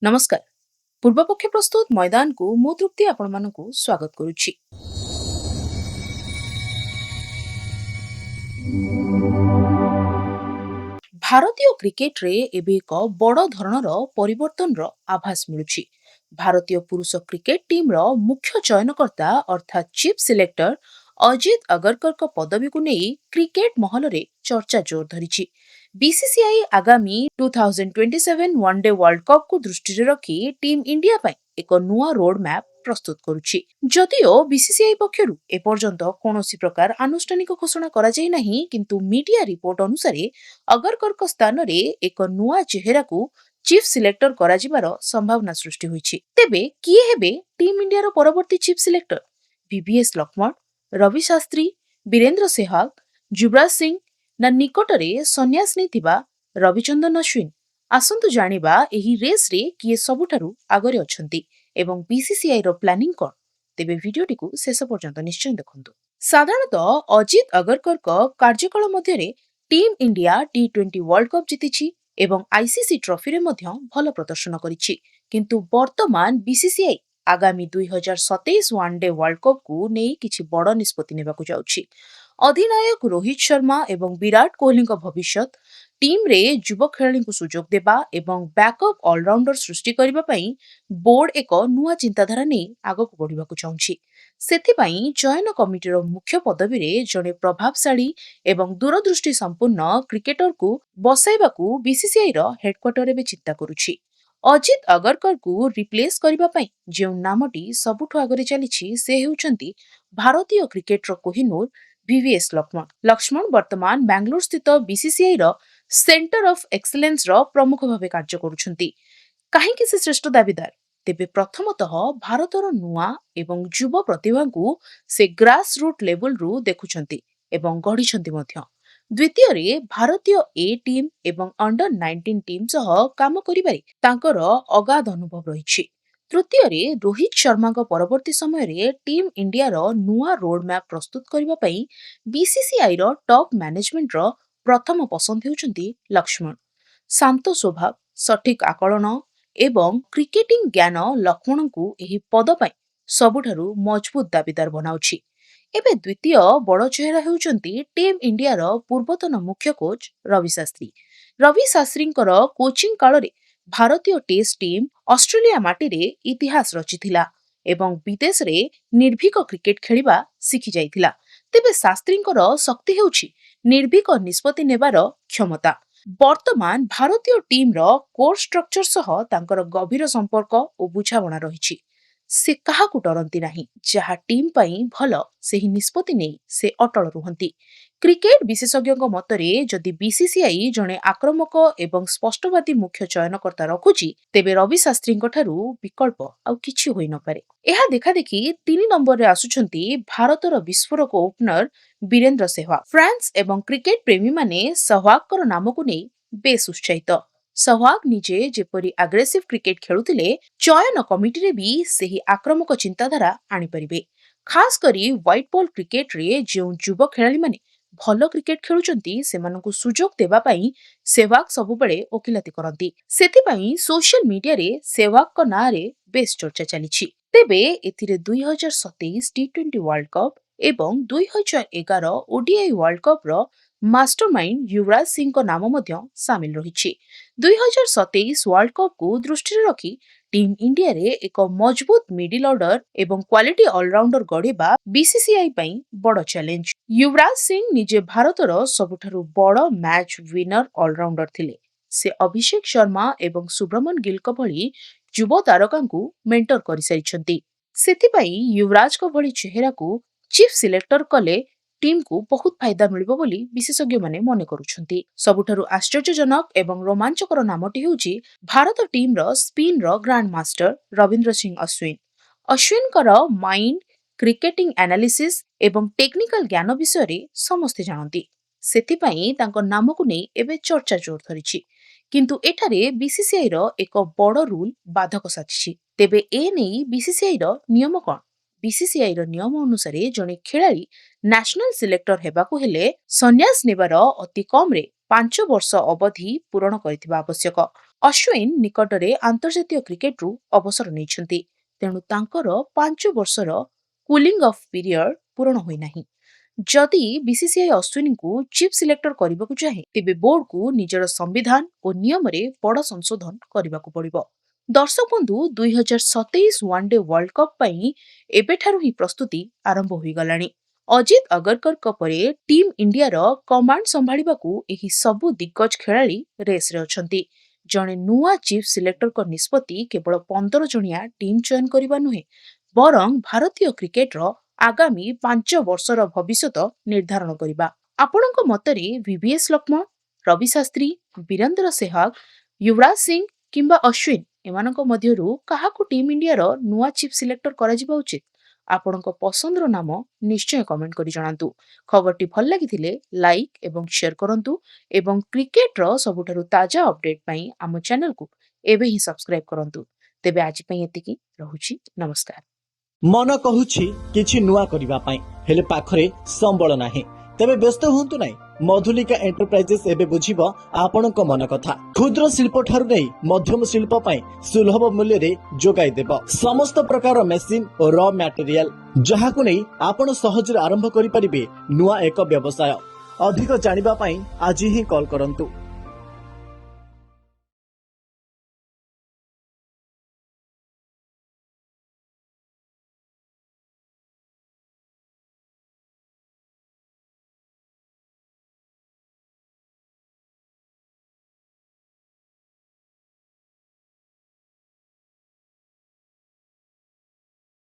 नमस्कार। पूर्वपक्ष प्रस्तुत मैदान को मो तृप्ति आपण स्वागत करुछि। भारतीय क्रिकेट रे एबे एक बड़ धरणर परिवर्तन आभास मिलुछि। भारतीय पुरुष क्रिकेट टीम रो मुख्य चयनकर्ता अर्थात चीफ सिलेक्टर अजित अगरकर को पदवी को नहीं क्रिकेट महल रे चर्चा जोर धरिछि। बीसीसीआई आगामी 2027 वनडे वर्ल्ड कप को दृष्टि रे रखी टीम इंडिया पई एक नुआ रोड मैप प्रस्तुत करुछि। जदिओ बीसीसीआई पक्षरु एपर्यंत कोनोसी प्रकार आनुष्ठानिक घोषणा करा जाय नाही, किंतु मीडिया रिपोर्ट अनुसार अगरकर स्थान रे एक नुआ चेहरा को चीफ सिलेक्टर करा जिबार संभावना सृष्टि होईछि। तेबे किए हेबे टीम इंडिया रो परवर्ती chief selector? VVS Laxman, Ravi Shastri, Virender Sehwag, Yuvraj Singh ना निकटरे संन्यास नेथिबा रविचंद्रन अश्विन? आसंतु जानिबा एही रेस रे किए सबुठारु आगरे अछंती एवं बीसीसीआई रो प्लानिंग कोन। तेबे वीडियोटी को शेष पर्यंत निश्चय देखंतु। साधारणतः अजित अगरकर को कार्यकाल मध्यरे टीम इंडिया टी20 वर्ल्ड कप जीतिछि एवं आईसीसी ट्रॉफी रे मध्य भल प्रदर्शन करिछि, किंतु वर्तमान बीसीसीआई आगामी 2027 वनडे वर्ल्ड कप को नहीं किछि बड़ निष्पत्ति नेबाकु जाउछि। अधिनायक रोहित शर्मा एवं विराट कोहली भविष्यत, टीम रे युवा खेलाड़ी को सुजोग देबा एवं बैकअप ऑलराउंडर सृष्टि करबा पई बोर्ड एक नुआ चिंताधारा नै आगो को बढ़िबाकु चाहुछि। सेथिपाई चयन कमिटीर मुख्य पदवी रे जणे प्रभावशाली एवं दूरदृष्टि संपूर्ण क्रिकेटर को बसाइबाकू बीसीसीआई रो हेडक्वार्टर रे चिंता करुछि। अजित अगरकर को रिप्लेस करबा पई जेउ नामटी सबुठु आगरे चलिछि से हेउचंती भारतीय क्रिकेट रो कोहिनूर वीवीएस लक्ष्मण। लक्ष्मण वर्तमान बेंगलुरु स्थित बीसीसीआई रो सेंटर ऑफ एक्सीलेंस रो प्रमुख भावे कार्य करुछंती। काहेकि से श्रेष्ठ दाबीदार? तेबे प्रथमतः भारतर नुआ एवं युवा प्रतिभा को से ग्रास रूट लेवल रु देखुछंती एवं गढ़िछंती मध्य। द्वितीय रे भारतीय ए टीम एवं अंडर 19 टीम सह काम करिबारे तांकर अगाध अनुभव रहिछि। तृतीय रे रोहित शर्मा को परवर्ती समय रे टीम इंडिया रो नुआ रोड मैप प्रस्तुत करबा पई बीसीसीआई रो टॉप मैनेजमेंट रो प्रथम पसंद हेउचंती लक्ष्मण। शांत स्वभाव, सठिक आकलन एवं क्रिकेटिंग ज्ञान लक्ष्मण को एही पद पई सबुठारु मजबूत दाबीदार बनाउछि। एबे द्वितीय बड़ चेहरा हेउचंती टीम इंडिया रो पूर्वतन मुख्य कोच रवि शास्त्री। रवि शास्त्रींकर कोचिंग काल रे भारतीय टेस्ट टीम ऑस्ट्रेलिया माटी रे इतिहास रचिथिला एवं विदेश रे निर्भीक क्रिकेट खेलिबा सिखि जाइथिला। तेबे शास्त्रींकर शक्ति हेउछि निर्भीक निष्पत्ति नेबार क्षमता। वर्तमान भारतीय टीम रो कोर स्ट्रक्चर सह तांकर गभीर संपर्क और बुझाबणा रहिछि। से काहाकु डरंती नाही, जहा टीम पई भल सेही निष्पत्ति नै से अटल रुहंती। क्रिकेट विशेषज्ञ मतरे जदि बीसीसीआई जणे आक्रमक एवं स्पष्टवादी मुख्य चयनकर्ता रखुछि, तेबे रवि शास्त्रींक ठारु विकल्प आउ किछि होई न पारे। एहा देखा देखि 3 नंबर रे आसुछंती भारतर विस्फोरक ओपनर वीरेंद्र सेहवाग। फ्रांस एवं क्रिकेट प्रेमी माने सेहवागकर नाम को नै बेस उत्साहित। सेहवाग निजे जेपरी अग्रेसिव क्रिकेट खेलुथिले, चयन कमिटी रे भी सेही आक्रमक चिंताधारा आनी परिबे। खास करी व्हाइट बॉल क्रिकेट रे जेउ युवा खेलाड़ी माने भल क्रिकेट खेलुचंती सेमानकु सुजोग देबा पई सेहवाग सबुबेले ओकिलाती करंती। सेथिपई सोशल मीडिया रे सेहवाग को ना रे बेस चर्चा चलिछि। तेबे एथिरे 2027 टी20 वर्ल्ड कप एवं 2011 ओडीआई वर्ल्ड कप रो मास्टरमाइंड युवराज सिंह को नाम मध्य शामिल रहिछि। 2027 वर्ल्ड कप को दृष्टि रे रखी टीम इंडिया रे एक मजबूत मिडिल ऑर्डर एवं क्वालिटी ऑलराउंडर गढ़िबा बीसीसीआई पई बड़ चैलेंज। युवराज सिंह निजे भारतर सबुठारु बड़ मैच विनर ऑलराउंडर थिले। से अभिषेक शर्मा एवं सुब्रमन गिल को भली युवा तारकांकु मेंटर करि सारिछंती। सेथिपई युवराज को भली चेहरा को चीफ सिलेक्टर कले टीम को बहुत फायदा मिलिबो बोली विशेषज्ञ माने मने करूछंती। सबुठारु आश्चर्यजनक एवं रोमांचकर नामटी हेउची भारत टीम रो स्पिन रो ग्रैंड मास्टर रविंद्र सिंह अश्विन। अश्विन कर माइंड, क्रिकेटिंग एनालिसिस एवं टेक्निकल ज्ञान विषय रे समस्ते जानती। सेथिपई तांको नाम को नै एबे चर्चा जोर धरिछि, किंतु एठारे बीसीसीआई रो एक बड़ रूल बाधक साजिछि। तेबे ए नै बीसीसीआई रो नियम कोन? बीसीसीआई रो नियम अनुसार जणे खेलाड़ी नेशनल सिलेक्टर हेबाकू हेले संन्यास नेबार अति कम रे 5 वर्ष अवधि पूरण करिथिबा आवश्यक। ଅଶ୍ୱିନ ନିକଟରେ ଆନ୍ତର୍ଜାତୀୟ କ୍ରିକେଟରୁ ଅବସର ନେଇଛନ୍ତି, ତେଣୁ ତାଙ୍କର 5 ବର୍ଷର କୁଲିଂ ଅଫ୍ ପିରିୟଡ ପୂରଣ ହୋଇନାହିଁ। ଯଦି ବିସିସିଆଇ ଅଶ୍ୱିନଙ୍କୁ ଚିଫ୍ ସିଲେକ୍ଟର କରିବାକୁ ଚାହେଁ, ତେବେ ବୋର୍ଡକୁ ନିଜର ସମ୍ବିଧାନ ଓ ନିୟମରେ ବଡ଼ ସଂଶୋଧନ କରିବାକୁ ପଡ଼ିବ। ଦର୍ଶକ ବନ୍ଧୁ, 2027 ୱାନଡେ ୱାର୍ଲଡ କପ୍ ପାଇଁ ଏବେଠାରୁ ହିଁ ପ୍ରସ୍ତୁତି ଆରମ୍ଭ ହୋଇଗଲାଣି। ଅଜିତ ଅଗରକରଙ୍କ ପରେ ଟିମ୍ ଇଣ୍ଡିଆର କମାଣ୍ଡ ସମ୍ଭାଳିବାକୁ ଏହି ସବୁ ଦିଗ୍ଗଜ ଖେଳାଳି ରେସ୍ରେ ଅଛନ୍ତି। ଜଣେ ନୂଆ ଚିଫ୍ ସିଲେକ୍ଟରଙ୍କ ନିଷ୍ପତ୍ତି କେବଳ 15 ଜଣିଆ ଟିମ୍ ଚୟନ କରିବା ନୁହେଁ, ବରଂ ଭାରତୀୟ କ୍ରିକେଟର ଆଗାମୀ 5 ବର୍ଷର ଭବିଷ୍ୟତ ନିର୍ଦ୍ଧାରଣ କରିବା। ଆପଣଙ୍କ ମତରେ ଭିଭିଏସ୍ ଲକ୍ଷ୍ମଣ, ରବି ଶାସ୍ତ୍ରୀ, ବୀରେନ୍ଦ୍ର ସେହ୍ୱାଗ, ୟୁବରାଜ ସିଂ କିମ୍ବା ଅଶ୍ୱିନ ଏମାନଙ୍କ ମଧ୍ୟରୁ କାହାକୁ ଟିମ୍ ଇଣ୍ଡିଆର ନୂଆ ଚିଫ୍ ସିଲେକ୍ଟର କରାଯିବା ଉଚିତ? ଆପଣଙ୍କ ପସନ୍ଦର ନାମ ନିଶ୍ଚୟ କମେଣ୍ଟ କରି ଜଣାନ୍ତୁ। ଖବରଟି ଭଲ ଲାଗିଥିଲେ ଲାଇକ୍ ଏବଂ ସେୟାର କରନ୍ତୁ ଏବଂ କ୍ରିକେଟର ସବୁଠାରୁ ତାଜା ଅପଡେଟ୍ ପାଇଁ ଆମ ଚ୍ୟାନେଲକୁ ଏବେ ହିଁ ସବସ୍କ୍ରାଇବ କରନ୍ତୁ। ତେବେ ଆଜି ପାଇଁ ଏତିକି, ରହୁଛି, ନମସ୍କାର। मन कहुछि किछि नुआ करिबा पई हेले पाखरे संबळ नाही, तेबे व्यस्त हुंतु नाही। मधुलिका एंटरप्राइजेस एबे बुझिबो आपणक मन कथा। क्षुद्र शिल्प ठारु नै मध्यम शिल्प पई सुलभ मूल्य रे जोगाई देबो समस्त प्रकार मेसिन और रॉ मटेरियल, जहाकु नै आपण सहज आरंभ करि परिबे नुआ एक व्यवसाय। अधिक जानिबा पई आज ही कॉल करंतु